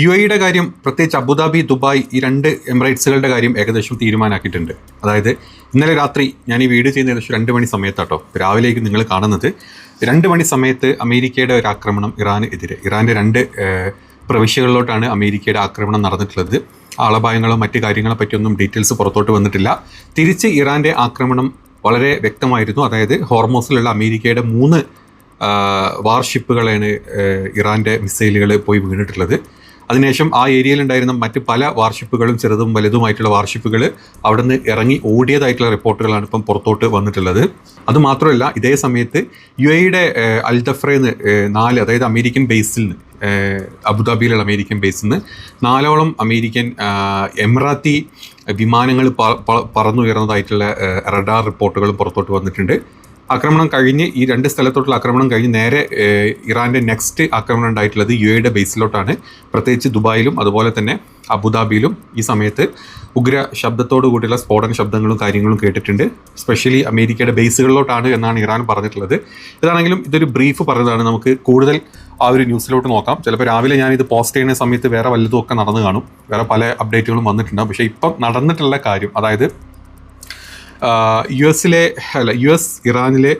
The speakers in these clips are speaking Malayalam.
UAE കാര്യം, പ്രത്യേകിച്ച് അബുദാബി, ദുബായ് ഈ രണ്ട് എമിറേറ്റ്സുകളുടെ കാര്യം ഏകദേശം തീരുമാനമാക്കിയിട്ടുണ്ട്. അതായത് ഇന്നലെ രാത്രി ഞാൻ ഈ വീഡിയോ ചെയ്യുന്ന ഏകദേശം 2 മണി സമയത്താട്ടോ, രാവിലേക്ക് നിങ്ങൾ കാണുന്നത് 2 മണി സമയത്ത് അമേരിക്കയുടെ ഒരു ആക്രമണം ഇറാന് എതിരെ, ഇറാൻ്റെ 2 പ്രവിശ്യകളിലോട്ടാണ് അമേരിക്കയുടെ ആക്രമണം നടന്നിട്ടുള്ളത്. ആളപായങ്ങളോ മറ്റു കാര്യങ്ങളെ പറ്റിയൊന്നും ഡീറ്റെയിൽസ് പുറത്തോട്ട് വന്നിട്ടില്ല. തിരിച്ച് ഇറാൻ്റെ ആക്രമണം വളരെ വ്യക്തമായിരുന്നു. അതായത് ഹോർമോസിലുള്ള അമേരിക്കയുടെ 3 വാർഷിപ്പുകളാണ് ഇറാൻ്റെ മിസൈലുകൾ പോയി വീണിട്ടുള്ളത്. അതിനുശേഷം ആ ഏരിയയിലുണ്ടായിരുന്ന മറ്റ് പല വാർഷിപ്പുകളും ചെറുതും വലുതുമായിട്ടുള്ള വാർഷിപ്പുകൾ അവിടെ നിന്ന് ഇറങ്ങി ഓടിയതായിട്ടുള്ള റിപ്പോർട്ടുകളാണ് ഇപ്പം പുറത്തോട്ട് വന്നിട്ടുള്ളത്. അതുമാത്രമല്ല, ഇതേ സമയത്ത് UAEയുടെ അൽദഫ്രയിൽ നിന്ന് 4, അതായത് അമേരിക്കൻ ബേസിൽ നിന്ന്, അബുദാബിയിലുള്ള അമേരിക്കൻ ബേസിൽ നിന്ന് 4ഓളം അമേരിക്കൻ എമിറാത്തി വിമാനങ്ങൾ പറന്നുയർന്നതായിട്ടുള്ള റഡാർ റിപ്പോർട്ടുകളും പുറത്തോട്ട് വന്നിട്ടുണ്ട്. ആക്രമണം കഴിഞ്ഞ് ഈ 2 സ്ഥലത്തോട്ടുള്ള ആക്രമണം കഴിഞ്ഞ് നേരെ ഇറാൻ്റെ നെക്സ്റ്റ് ആക്രമണം ഉണ്ടായിട്ടുള്ളത് UAEയുടെ ബേസിലോട്ടാണ്. പ്രത്യേകിച്ച് ദുബായിലും അതുപോലെ തന്നെ അബുദാബിയിലും ഈ സമയത്ത് ഉഗ്ര ശബ്ദത്തോടു കൂടിയുള്ള സ്ഫോടന ശബ്ദങ്ങളും കാര്യങ്ങളും കേട്ടിട്ടുണ്ട്. സ്പെഷ്യലി അമേരിക്കയുടെ ബേസുകളിലോട്ടാണ് എന്നാണ് ഇറാൻ പറഞ്ഞിട്ടുള്ളത്. ഇതാണെങ്കിലും ഇതൊരു ബ്രീഫ് പറഞ്ഞതാണ്. നമുക്ക് കൂടുതൽ ആ ഒരു ന്യൂസിലോട്ട് നോക്കാം. ചിലപ്പോൾ രാവിലെ ഞാനിത് പോസ്റ്റ് ചെയ്യുന്ന സമയത്ത് വേറെ വല്ലതും ഒക്കെ നടന്നു കാണും, വേറെ പല അപ്ഡേറ്റുകളും വന്നിട്ടുണ്ടാകും. പക്ഷേ ഇപ്പം നടന്നിട്ടുള്ള കാര്യം, അതായത് US ഇറാനിലെ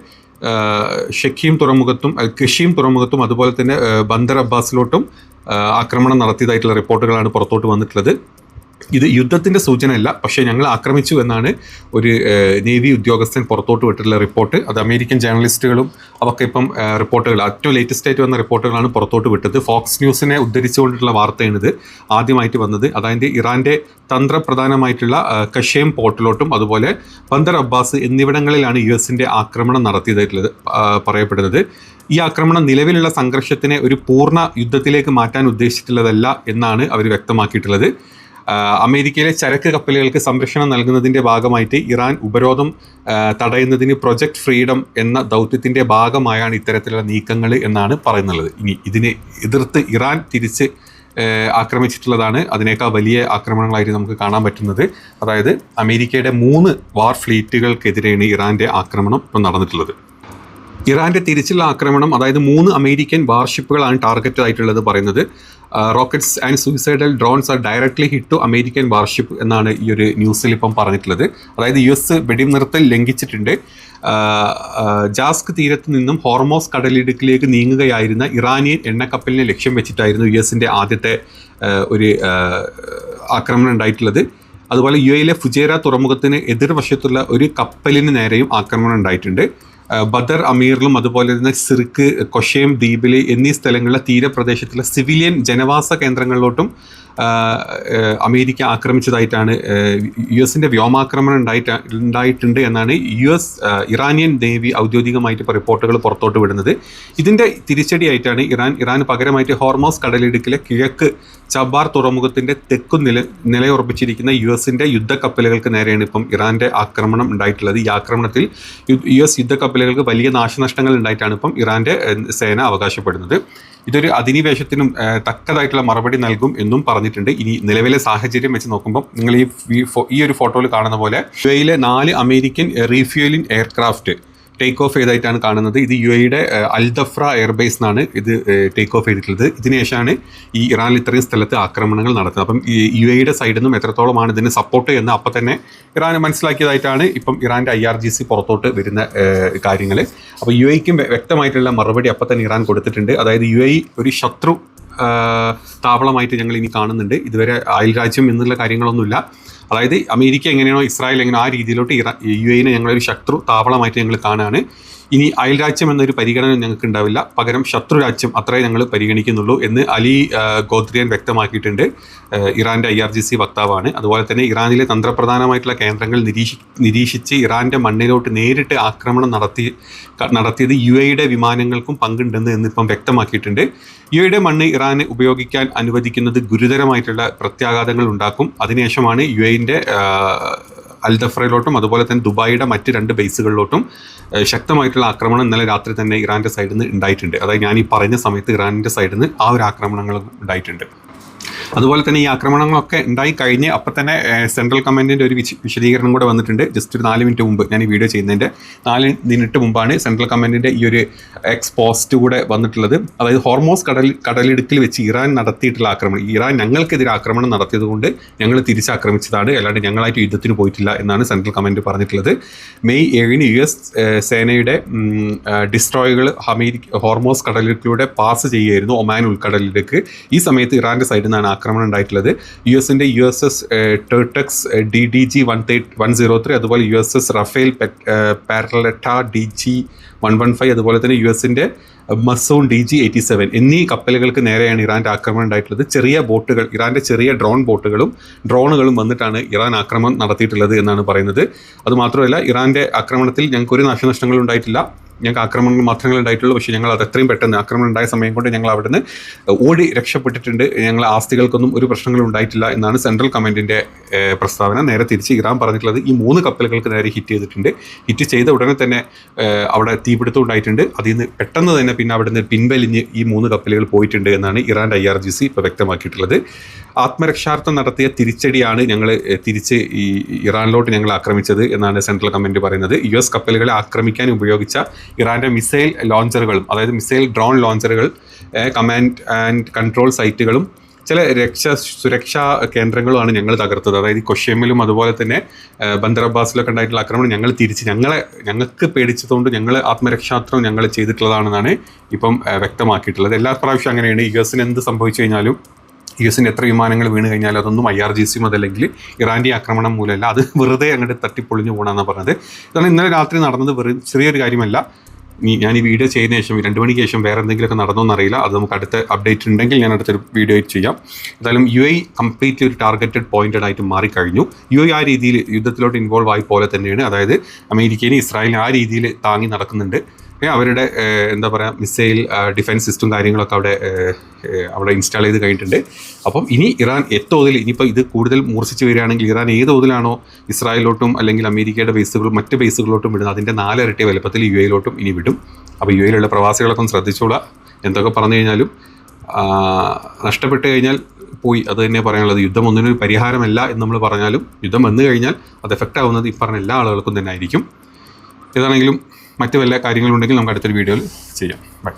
ഷെഖീം തുറമുഖത്തും കഷീം തുറമുഖത്തും അതുപോലെ തന്നെ ബന്ദർ അബ്ബാസിലോട്ടും ആക്രമണം നടത്തിയതായിട്ടുള്ള റിപ്പോർട്ടുകളാണ് പുറത്തോട്ട് വന്നിട്ടുള്ളത്. ഇത് യുദ്ധത്തിൻ്റെ സൂചനയല്ല, പക്ഷേ ഞങ്ങൾ ആക്രമിച്ചു എന്നാണ് ഒരു നേവി ഉദ്യോഗസ്ഥൻ പുറത്തോട്ട് വിട്ടിട്ടുള്ള റിപ്പോർട്ട്. അത് അമേരിക്കൻ ജേർണലിസ്റ്റുകളും അവർക്ക് ഇപ്പം റിപ്പോർട്ടുകൾ, ഏറ്റവും ലേറ്റസ്റ്റ് ആയിട്ട് വന്ന റിപ്പോർട്ടുകളാണ് പുറത്തോട്ട് വിട്ടത്. ഫോക്സ് ന്യൂസിനെ ഉദ്ധരിച്ചുകൊണ്ടിട്ടുള്ള വാർത്തയാണിത് ആദ്യമായിട്ട് വന്നത്. അതായത് ഇറാൻ്റെ തന്ത്രപ്രധാനമായിട്ടുള്ള കഷേം പോർട്ടിലോട്ടും അതുപോലെ ബന്ദർ അബ്ബാസ് എന്നിവിടങ്ങളിലാണ് USൻ്റെ ആക്രമണം നടത്തിയതായിട്ടുള്ളത് പറയപ്പെടുന്നത്. ഈ ആക്രമണം നിലവിലുള്ള സംഘർഷത്തിനെ ഒരു പൂർണ്ണ യുദ്ധത്തിലേക്ക് മാറ്റാൻ ഉദ്ദേശിച്ചിട്ടുള്ളതല്ല എന്നാണ് അവർ വ്യക്തമാക്കിയിട്ടുള്ളത്. അമേരിക്കയിലെ ചരക്ക് കപ്പലുകൾക്ക് സംരക്ഷണം നൽകുന്നതിൻ്റെ ഭാഗമായിട്ട് ഇറാൻ ഉപരോധം തടയുന്നതിന് പ്രൊജക്ട് ഫ്രീഡം എന്ന ദൗത്യത്തിൻ്റെ ഭാഗമായാണ് ഇത്തരത്തിലുള്ള നീക്കങ്ങൾ എന്നാണ് പറയുന്നത്. ഇനി ഇതിനെ എതിർത്ത് ഇറാൻ തിരിച്ച് ആക്രമിച്ചിട്ടുള്ളതാണ് അതിനേക്കാൾ വലിയ ആക്രമണങ്ങളായിട്ട് നമുക്ക് കാണാൻ പറ്റുന്നത്. അതായത് അമേരിക്കയുടെ 3 വാർ ഫ്ലീറ്റുകൾക്കെതിരെയാണ് ഇറാൻ്റെ ആക്രമണം ഇപ്പം നടന്നിട്ടുള്ളത്. ഇറാൻ്റെ തിരിച്ചുള്ള ആക്രമണം, അതായത് 3 അമേരിക്കൻ വാർഷിപ്പുകളാണ് ടാർഗറ്റ് ആയിട്ടുള്ളത് പറയുന്നത്. Rockets and suicidal drones are directly hit to American warship എന്നാണ് ഈ ഒരു ന്യൂസിൽ ഇപ്പം പറഞ്ഞിട്ടുള്ളത്. അതായത് US വെടിനിർത്തൽ ലംഘിച്ചിട്ടുണ്ട്. ജാസ്ക് തീരത്ത് നിന്നും ഹോർമോസ് കടലിടുക്കിലേക്ക് നീങ്ങുകയായിരുന്ന ഇറാനിയൻ എണ്ണക്കപ്പലിനെ ലക്ഷ്യം വെച്ചിട്ടായിരുന്നു USൻ്റെ ആദ്യത്തെ ഒരു ആക്രമണം ഉണ്ടായിട്ടുള്ളത്. അതുപോലെ UAEയിലെ ഫുജേറ തുറമുഖത്തിന് എതിർവശത്തുള്ള ഒരു കപ്പലിന് നേരെയും ആക്രമണം ഉണ്ടായിട്ടുണ്ട്. ബദർ അമീറിലും അതുപോലെ തന്നെ സിർക്ക്, കൊഷേം ദ്വീപിൽ എന്നീ സ്ഥലങ്ങളിലെ തീരപ്രദേശത്തുള്ള സിവിലിയൻ ജനവാസ കേന്ദ്രങ്ങളിലോട്ടും അമേരിക്ക ആക്രമിച്ചതായിട്ടാണ് USൻ്റെ വ്യോമാക്രമണം ഉണ്ടായിട്ടുണ്ട് എന്നാണ് ഇറാനിയൻ നേവി ഔദ്യോഗികമായിട്ട് ഇപ്പോൾ റിപ്പോർട്ടുകൾ പുറത്തോട്ട് വിടുന്നത്. ഇതിൻ്റെ തിരിച്ചടിയായിട്ടാണ് ഇറാന് പകരമായിട്ട് ഹോർമോസ് കടലിടുക്കിലെ കിഴക്ക് ചബാർ തുറമുഖത്തിൻ്റെ തെക്കു നിലയുറപ്പിച്ചിരിക്കുന്ന USൻ്റെ യുദ്ധക്കപ്പലുകൾക്ക് നേരെയാണ് ഇപ്പം ഇറാൻ്റെ ആക്രമണം ഉണ്ടായിട്ടുള്ളത്. ഈ ആക്രമണത്തിൽ US യുദ്ധക്കപ്പലുകൾക്ക് വലിയ നാശനഷ്ടങ്ങൾ ഉണ്ടായിട്ടാണ് ഇപ്പം ഇറാൻ്റെ സേന അവകാശപ്പെടുന്നത്. ഇതൊരു അധിനിവേശത്തിനും തക്കതായിട്ടുള്ള മറുപടി നൽകും എന്നും പറഞ്ഞിട്ടുണ്ട്. ഇനി നിലവിലെ സാഹചര്യം വെച്ച് നോക്കുമ്പോൾ നിങ്ങൾ ഈ ഒരു ഫോട്ടോയിൽ കാണുന്ന പോലെ UAEയിലെ 4 American refuelling aircraft take off ചെയ്തായിട്ടാണ് കാണുന്നത്. ഇത് UAEയുടെ അൽദഫ്ര എയർബേസ് എന്നാണ് ഇത് ടേക്ക് ഓഫ് ചെയ്തിട്ടുള്ളത്. ഇതിനുശേഷമാണ് ഈ ഇറാനിൽ ഇത്രയും സ്ഥലത്ത് ആക്രമണങ്ങൾ നടത്തുന്നത്. അപ്പം ഈ UAEയുടെ സൈഡിൽ നിന്നും എത്രത്തോളമാണ് ഇതിന് സപ്പോർട്ട് എന്ന് അപ്പം തന്നെ ഇറാൻ മനസ്സിലാക്കിയതായിട്ടാണ് ഇപ്പം ഇറാൻ്റെ IRGC പുറത്തോട്ട് വരുന്ന കാര്യങ്ങൾ. അപ്പോൾ UAEക്കും വ്യക്തമായിട്ടുള്ള മറുപടി അപ്പം തന്നെ ഇറാൻ കൊടുത്തിട്ടുണ്ട്. അതായത് UAE ഒരു ശത്രു താവളമായിട്ട് ഞങ്ങൾ ഇനി കാണുന്നുണ്ട്. ഇതുവരെ അയൽരാജ്യം എന്നുള്ള കാര്യങ്ങളൊന്നുമില്ല. അതായത് അമേരിക്ക എങ്ങനെയാണോ ഇസ്രായേൽ എങ്ങനെയോ ആ രീതിയിലോട്ട് UAEനെ ഞങ്ങളൊരു ശത്രു താവളമായിട്ട് ഞങ്ങൾ കാണുകയാണ്. ഇനി അയൽരാജ്യം എന്നൊരു പരിഗണന ഞങ്ങൾക്ക് ഉണ്ടാവില്ല, പകരം ശത്രു രാജ്യം അത്രേ ഞങ്ങൾ പരിഗണിക്കുന്നുള്ളൂ എന്ന് അലി ഗോദ്രിയൻ വ്യക്തമാക്കിയിട്ടുണ്ട്. ഇറാൻ്റെ IRGC വക്താവാണ്. അതുപോലെ തന്നെ ഇറാനിലെ തന്ത്രപ്രധാനമായിട്ടുള്ള കേന്ദ്രങ്ങൾ നിരീക്ഷിച്ച് ഇറാൻ്റെ മണ്ണിലോട്ട് നേരിട്ട് ആക്രമണം നടത്തിയത് UAEയുടെ വിമാനങ്ങൾക്കും പങ്കുണ്ടെന്ന് എന്നിപ്പം വ്യക്തമാക്കിയിട്ടുണ്ട്. UAEയുടെ മണ്ണ് ഇറാന് ഉപയോഗിക്കാൻ അനുവദിക്കുന്നത് ഗുരുതരമായിട്ടുള്ള പ്രത്യാഘാതങ്ങൾ ഉണ്ടാക്കും. അതിനുശേഷമാണ് UAEൻ്റെ അൽദഫ്രയിലോട്ടും അതുപോലെ തന്നെ ദുബായിയുടെ മറ്റ് 2 ബേസുകളിലോട്ടും ശക്തമായിട്ടുള്ള ആക്രമണം ഇന്നലെ രാത്രി തന്നെ ഇറാൻ്റെ സൈഡിൽ നിന്ന് ഉണ്ടായിട്ടുണ്ട്. അതായത് ഞാൻ ഈ പറഞ്ഞ സമയത്ത് ഇറാനിൻ്റെ സൈഡിൽ നിന്ന് ആ ഒരു ആക്രമണങ്ങളും ഉണ്ടായിട്ടുണ്ട്. അതുപോലെ തന്നെ ഈ ആക്രമണങ്ങളൊക്കെ ഉണ്ടായി കഴിഞ്ഞ് അപ്പം തന്നെ സെൻട്രൽ കമാൻഡിൻ്റെ ഒരു വിശദീകരണം കൂടെ വന്നിട്ടുണ്ട്. ജസ്റ്റ് ഒരു 4 മിനിറ്റ് മുമ്പ്, ഞാൻ ഈ വീഡിയോ ചെയ്യുന്നതിൻ്റെ 4 മിനിറ്റ് മുമ്പാണ് സെൻട്രൽ കമാൻഡിൻ്റെ ഈ ഒരു പോസ്റ്റ് കൂടെ വന്നിട്ടുള്ളത്. അതായത് ഹോർമോസ് കടലിടുക്കിൽ വെച്ച് ഇറാൻ നടത്തിയിട്ടുള്ള ആക്രമണം, ഇറാൻ ഞങ്ങൾക്കെതിരെ ആക്രമണം നടത്തിയത് കൊണ്ട് ഞങ്ങൾ തിരിച്ചാക്രമിച്ചതാണ്, അല്ലാണ്ട് ഞങ്ങളായിട്ട് യുദ്ധത്തിന് പോയിട്ടില്ല എന്നാണ് സെൻട്രൽ കമാൻഡ് പറഞ്ഞിട്ടുള്ളത്. മെയ് 7 US സേനയുടെ ഡിസ്ട്രോയുകൾ ഹോർമോസ് കടലിടുക്കിലൂടെ പാസ് ചെയ്യുകയായിരുന്നു ഒമാൻ ഉൾക്കടലിലേക്ക്. ഈ സമയത്ത് ഇറാൻ്റെ സൈഡിൽ നിന്നാണ് ആക്രമണം ഉണ്ടായിട്ടുള്ളത്. USൻ്റെ USS ടെർടെക്സ് DDG 103, അതുപോലെ USS റഫേൽ പാരലറ്റ DG 115, അതുപോലെ തന്നെ USൻ്റെ മസൂൺ DG 87 എന്നീ കപ്പലുകൾക്ക് നേരെയാണ് ഇറാൻ്റെ ആക്രമണം ഉണ്ടായിട്ടുള്ളത്. ചെറിയ ബോട്ടുകൾ, ഇറാൻ്റെ ചെറിയ ഡ്രോണുകളും വന്നിട്ടാണ് ഇറാൻ ആക്രമണം നടത്തിയിട്ടുള്ളത് എന്നാണ് പറയുന്നത്. അതുമാത്രമല്ല, ഇറാൻ്റെ ആക്രമണത്തിൽ ഞങ്ങൾക്കൊരു നാശനഷ്ടങ്ങളും ഉണ്ടായിട്ടില്ല, ഞങ്ങൾക്ക് ആക്രമണങ്ങൾ മാത്രമേ ഉണ്ടായിട്ടുള്ളൂ. പക്ഷേ ഞങ്ങൾ അത് എത്രയും പെട്ടെന്ന്, ആക്രമണം ഉണ്ടായ സമയം കൊണ്ട് ഞങ്ങൾ അവിടുന്ന് ഓടി രക്ഷപ്പെട്ടിട്ടുണ്ട്, ഞങ്ങൾ ആസ്തികൾക്കൊന്നും ഒരു പ്രശ്നങ്ങളും ഉണ്ടായിട്ടില്ല എന്നാണ് സെൻട്രൽ കമാൻഡിൻ്റെ പ്രസ്താവന. നേരെ തിരിച്ച് ഇറാൻ പറഞ്ഞിട്ടുള്ളത് ഈ 3 കപ്പലുകൾക്ക് നേരെ ഹിറ്റ് ചെയ്തിട്ടുണ്ട്. ഹിറ്റ് ചെയ്ത ഉടനെ തന്നെ അവിടെ തീപിടുത്തം ഉണ്ടായിട്ടുണ്ട്. അതിൽ നിന്ന് പെട്ടെന്ന് തന്നെ പിന്നെ അവിടുന്ന് പിൻവലിഞ്ഞ് ഈ 3 കപ്പലുകൾ പോയിട്ടുണ്ട് എന്നാണ് ഇറാൻ്റെ IRGC ഇപ്പോൾ വ്യക്തമാക്കിയിട്ടുള്ളത്. ആത്മരക്ഷാർത്ഥം നടത്തിയ തിരിച്ചടിയാണ് ഞങ്ങൾ തിരിച്ച് ഈ ഇറാനിലോട്ട് ഞങ്ങൾ ആക്രമിച്ചത് എന്നാണ് സെൻട്രൽ കമാൻഡ് പറയുന്നത്. US കപ്പലുകളെ ആക്രമിക്കാൻ ഉപയോഗിച്ച ഇറാൻ്റെ മിസൈൽ ലോഞ്ചറുകളും, അതായത് മിസൈൽ ഡ്രോൺ ലോഞ്ചറുകൾ, കമാൻഡ് ആൻഡ് കൺട്രോൾ സൈറ്റുകളും ചില സുരക്ഷാ കേന്ദ്രങ്ങളുമാണ് ഞങ്ങൾ തകർത്തത്. അതായത് കൊഷ്യമിലും അതുപോലെ തന്നെ ബന്ദർ അബ്ബാസിലൊക്കെ ഉണ്ടായിട്ടുള്ള ആക്രമണം ഞങ്ങൾക്ക് പേടിച്ചതുകൊണ്ട് ഞങ്ങൾ ആത്മരക്ഷാർത്ഥം ഞങ്ങൾ ചെയ്തിട്ടുള്ളതാണെന്നാണ് ഇപ്പം വ്യക്തമാക്കിയിട്ടുള്ളത്. എല്ലാ പ്രാവശ്യം അങ്ങനെയാണ്. USന് എന്ത് സംഭവിച്ചു കഴിഞ്ഞാലും, USൻ്റെ എത്ര വിമാനങ്ങൾ വീണ് കഴിഞ്ഞാലും അതൊന്നും IRGCയും അതല്ലെങ്കിൽ ഇറാൻ്റെ ആക്രമണം മൂലമല്ല, അത് വെറുതെ അങ്ങോട്ട് തട്ടിപ്പൊളിഞ്ഞു പോകണമെന്നാണ് പറഞ്ഞത്. ഇതാണ് ഇന്നലെ രാത്രി നടന്നത്. വെറും ചെറിയൊരു കാര്യമല്ല. ഞാൻ ഈ വീഡിയോ ചെയ്തതിന് ശേഷം 2 മണിക്ക് ശേഷം വേറെ എന്തെങ്കിലുമൊക്കെ നടന്നോന്നറിയില്ല. അത് നമുക്ക് അടുത്ത അപ്ഡേറ്റ് ഉണ്ടെങ്കിൽ ഞാൻ അടുത്തൊരു വീഡിയോ ചെയ്യാം. എന്തായാലും UAE കംപ്ലീറ്റ്ലി ഒരു ടാർഗറ്റഡ് പോയിന്റഡ് ആയിട്ട് മാറിക്കഴിഞ്ഞു. UAE ആ രീതിയിൽ യുദ്ധത്തിലോട്ട് ഇൻവോൾവ് ആയി പോലെ തന്നെയാണ്. അതായത് അമേരിക്കയും ഇസ്രായേലിനും ആ രീതിയിൽ താങ്ങി നടക്കുന്നുണ്ട്. അവരുടെ എന്താ പറയുക, മിസൈൽ ഡിഫൻസ് സിസ്റ്റം കാര്യങ്ങളൊക്കെ അവിടെ ഇൻസ്റ്റാൾ ചെയ്ത് കഴിഞ്ഞിട്ടുണ്ട്. അപ്പം ഇനി ഇറാൻ തോതിൽ, ഇനിയിപ്പോൾ ഇത് കൂടുതൽ മൂർച്ഛിച്ച് വരികയാണെങ്കിൽ ഇറാൻ ഏത് തോതിലാണോ ഇസ്രായേലിലോട്ടും അല്ലെങ്കിൽ അമേരിക്കയുടെ ബേസുകളും മറ്റ് ബേസുകളിലോട്ടും വിടുന്നത്, അതിൻ്റെ 4 ഇരട്ടി വലുപ്പത്തിൽ UAEയിലോട്ടും ഇനി വിടും. അപ്പോൾ UAEയിലുള്ള പ്രവാസികളൊക്കെ ഒന്ന് ശ്രദ്ധിച്ചോളാം. എന്തൊക്കെ പറഞ്ഞു കഴിഞ്ഞാലും നഷ്ടപ്പെട്ട് കഴിഞ്ഞാൽ പോയി, അത് തന്നെ പറയാനുള്ളത്. യുദ്ധം ഒന്നിനൊരു പരിഹാരമല്ല എന്ന് നമ്മൾ പറഞ്ഞാലും യുദ്ധം വന്നു കഴിഞ്ഞാൽ അത് എഫക്റ്റ് ആവുന്നത് ഈ പറഞ്ഞ എല്ലാ ആളുകൾക്കും തന്നെ ആയിരിക്കും. ഏതാണെങ്കിലും മറ്റു വല്ല കാര്യങ്ങളുണ്ടെങ്കിൽ നമുക്ക് അടുത്തൊരു വീഡിയോയിൽ ചെയ്യാം. ബൈ.